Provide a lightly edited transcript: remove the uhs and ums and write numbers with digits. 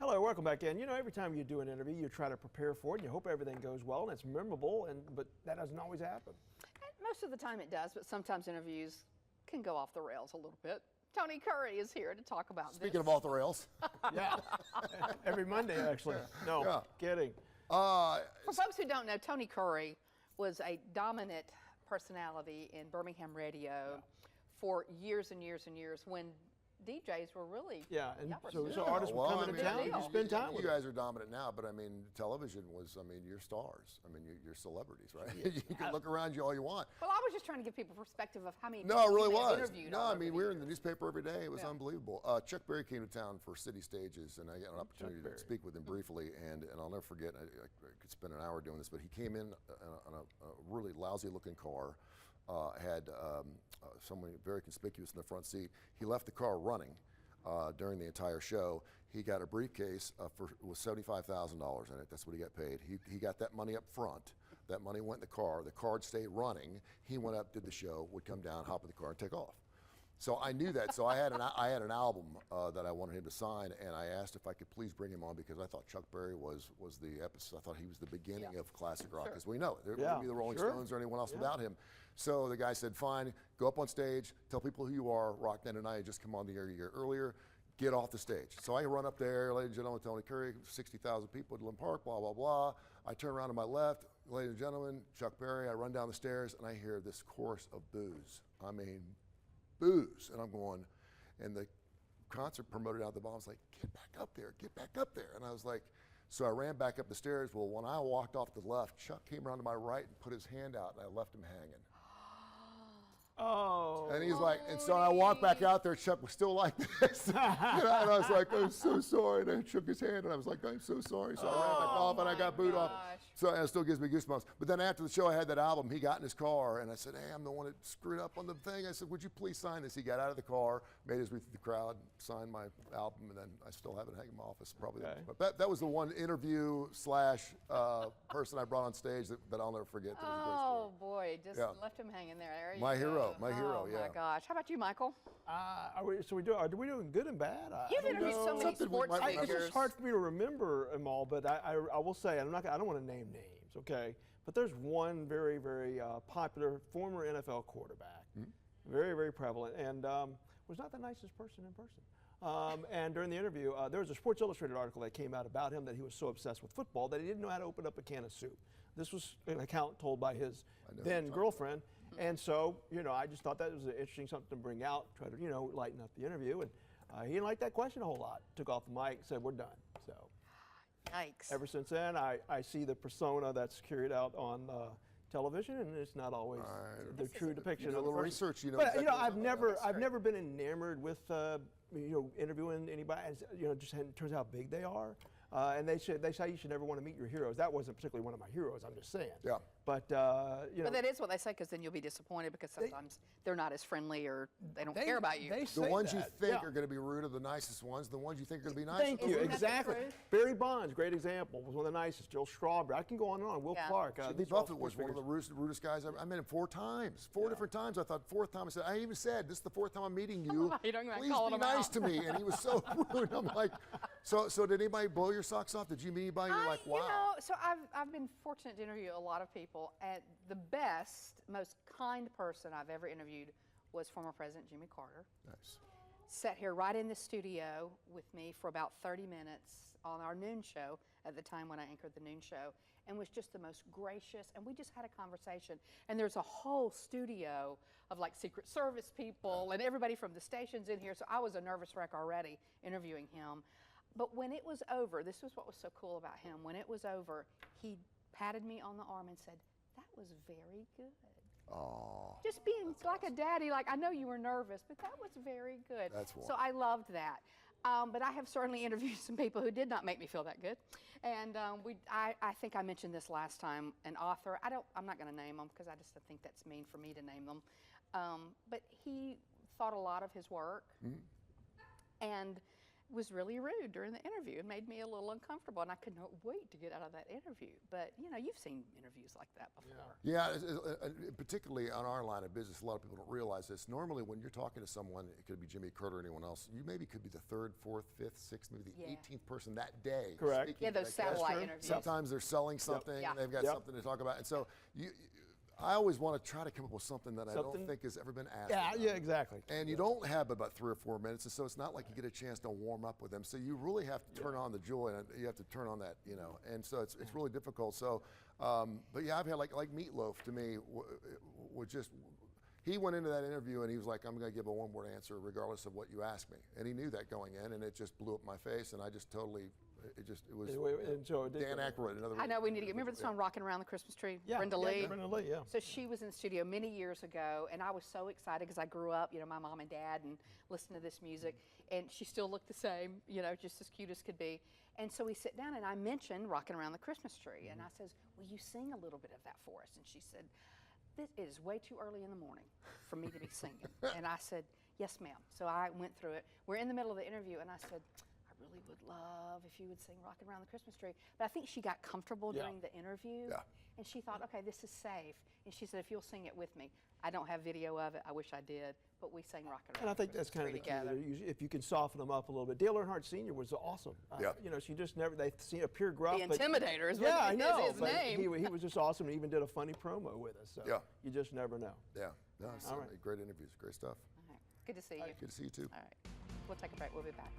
Hello, welcome back in. You know, every time you do an interview, you try to prepare for it, and you hope everything goes well and it's memorable, but that doesn't always happen. Most of the time it does, but sometimes interviews can go off the rails a little bit. Tony Kurre is here to talk about Speaking of off the rails. Yeah, every Monday, actually. No, Yeah. kidding. For folks who don't know, Tony Kurre was a dominant personality in Birmingham radio for years and years and years when DJs were really And so so artists would come into town and you spend time with you them. guys are dominant now, but I mean, television was, I mean, you're stars. I mean, you're celebrities, right? You can look around you all you want. Well, I was just trying to give people perspective of how many No, it really people I've was. interviewed No, all I over mean, the we were in years. the newspaper every day. It was unbelievable. Chuck Berry came to town for City Stages, and I got an opportunity to speak with him briefly, and I'll never forget, I could spend an hour doing this, but he came in on a really lousy-looking car, had someone very conspicuous in the front seat. He left the car running. During the entire show, he got a briefcase with $75,000 in it. That's what he got paid. He got that money up front. That money went in the car. The car stayed running. He went up, did the show, would come down, hop in the car, and take off. So I knew that. So I had an album that I wanted him to sign, and I asked if I could please bring him on because I thought Chuck Berry was the episode. I thought he was the beginning of classic rock, as we know it. There wouldn't be the Rolling Stones or anyone else without him. So the guy said, "Fine, go up on stage, tell people who you are. Rock Night tonight. Just come on the air a year earlier. Get off the stage." So I run up there, ladies and gentlemen, Tony Kurre, 60,000 people at Lynn Park, blah, blah, blah. I turn around to my left, ladies and gentlemen, Chuck Berry. I run down the stairs, and I hear this chorus of boos. I mean, boos. And I'm going, and the concert promoter out the bottom was like, "Get back up there, get back up there." And I was like, so I ran back up the stairs. Well, when I walked off the left, Chuck came around to my right and put his hand out, and I left him hanging. Oh. And he's like, and so I walked back out there, Chuck was still like this. And I was like, "I'm so sorry." And I shook his hand, and I was like, "I'm so sorry." So I ran back off, and I got booed off. So it still gives me goosebumps. But then after the show, I had that album. He got in his car, and I said, "Hey, I'm the one that screwed up on the thing." I said, "Would you please sign this?" He got out of the car, made his way through the crowd, signed my album, and then I still have it hanging in my office. Probably. Okay. But that was the one interview slash person I brought on stage that I'll never forget. That was a great story. Oh boy, just left him hanging there. There you My go. hero, my hero, Oh yeah. my gosh. How about you, Michael? Are we doing good and bad? You've interviewed so many Something we sports might It's figures. just hard for me to remember them all, but I will say, I don't want to name names, okay? But there's one very, very popular former NFL quarterback, very, very prevalent, and was not the nicest person in person. And during the interview, there was a Sports Illustrated article that came out about him that he was so obsessed with football that he didn't know how to open up a can of soup. This was an account told by his then girlfriend. And so, you know, I just thought that was an interesting something to bring out, try to, you know, lighten up the interview. And he didn't like that question a whole lot. Took off the mic, said, "We're done." So Yikes. ever since then, I see the persona that's carried out on television, and it's not always the true depiction. You do a of the little person. research, you know. But exactly you know, what I've never been enamored with you know, interviewing anybody. As, you know, just turns out how big they are. And they say you should never want to meet your heroes. That wasn't particularly one of my heroes. I'm just saying. Yeah. But you know, But that is what they say, because then you'll be disappointed because sometimes they're not as friendly or they don't care about you. They The say ones you that, think yeah. are going to be rude are the nicest ones. The ones you think are going to be nice. Thank you. Isn't that the Exactly. truth? Barry Bonds, great example, was one of the nicest. Joel Strawberry. I can go on and on. Will Yeah. Clark. Jimmy these are all Buffett was sports one of figures. the rudest guys I met him 4 times. 4 different times. I thought 4th time I said, I even said, "This is the 4th time I'm meeting you. You don't even Please call be him nice out." to me." And he was so rude. I'm like, so did anybody blow your socks off? Did you meet anybody? You're like, wow. You know, so I've been fortunate to interview a lot of people, and the best, most kind person I've ever interviewed was former President Jimmy Carter. Nice. Sat here right in the studio with me for about 30 minutes on our noon show at the time when I anchored the noon show, and was just the most gracious, and we just had a conversation. And there's a whole studio of like Secret Service people and everybody from the stations in here, so I was a nervous wreck already interviewing him. But when it was over, this was what was so cool about him. When it was over, he patted me on the arm and said, "That was very good." Oh. Just being like a daddy, like, "I know you were nervous, but that was very good." That's so wonderful. I loved that. But I have certainly interviewed some people who did not make me feel that good. And I think I mentioned this last time, an author, I'm not going to name them because I just think that's mean for me to name them. But he thought a lot of his work. And was really rude during the interview. It made me a little uncomfortable, and I could not wait to get out of that interview. But, you know, you've seen interviews like that before. Yeah, particularly on our line of business, a lot of people don't realize this. Normally, when you're talking to someone, it could be Jimmy, Kurt, or anyone else, you maybe could be the 3rd, 4th, 5th, 6th, maybe the 18th person that day. Correct. speaking Yeah, to those that guest. satellite interviews. Sometimes they're selling something, Yeah. and they've got something to talk about. And so I always want to try to come up with something that I don't think has ever been asked about. Yeah, exactly. And you don't have about 3 or 4 minutes, and so it's not like you get a chance to warm up with them. So you really have to turn on the joy, and you have to turn on that, you know. And so it's really difficult. So, but yeah, I've had like Meatloaf to me was just. He went into that interview and he was like, I'm going to give a one-word answer regardless of what you ask me. And he knew that going in, and it just blew up my face, and I just totally, it was And so it did Dan go. Aykroyd. In other I words. know we need to get, remember the song Rocking Around the Christmas Tree? Yeah, Brenda yeah, Lee? Brenda Lee, yeah. So she was in the studio many years ago, and I was so excited because I grew up, you know, my mom and dad, and listened to this music, and she still looked the same, you know, just as cute as could be. And so we sit down, and I mentioned Rocking Around the Christmas Tree, and I says, will you sing a little bit of that for us? And she said, this is way too early in the morning for me to be singing. And I said, yes, ma'am. So I went through it. We're in the middle of the interview, and I said, I really would love if you would sing Rockin' Around the Christmas Tree. But I think she got comfortable during the interview, and she thought, okay, this is safe. And she said, if you'll sing it with me. I don't have video of it. I wish I did. But we sang Rockin' Around And I think the that's Christmas kind of Tree the key. together. If you can soften them up a little bit. Dale Earnhardt Sr. was awesome. You know, she just never, they see a pure gruff. The but- Intimidator is yeah, I what know, is his but name. He was just awesome and even did a funny promo with us. So you just never know. Yeah, no, it's All right. great interviews, great stuff. All right. Good to see you. Good to see you too. All right. We'll take a break. We'll be back.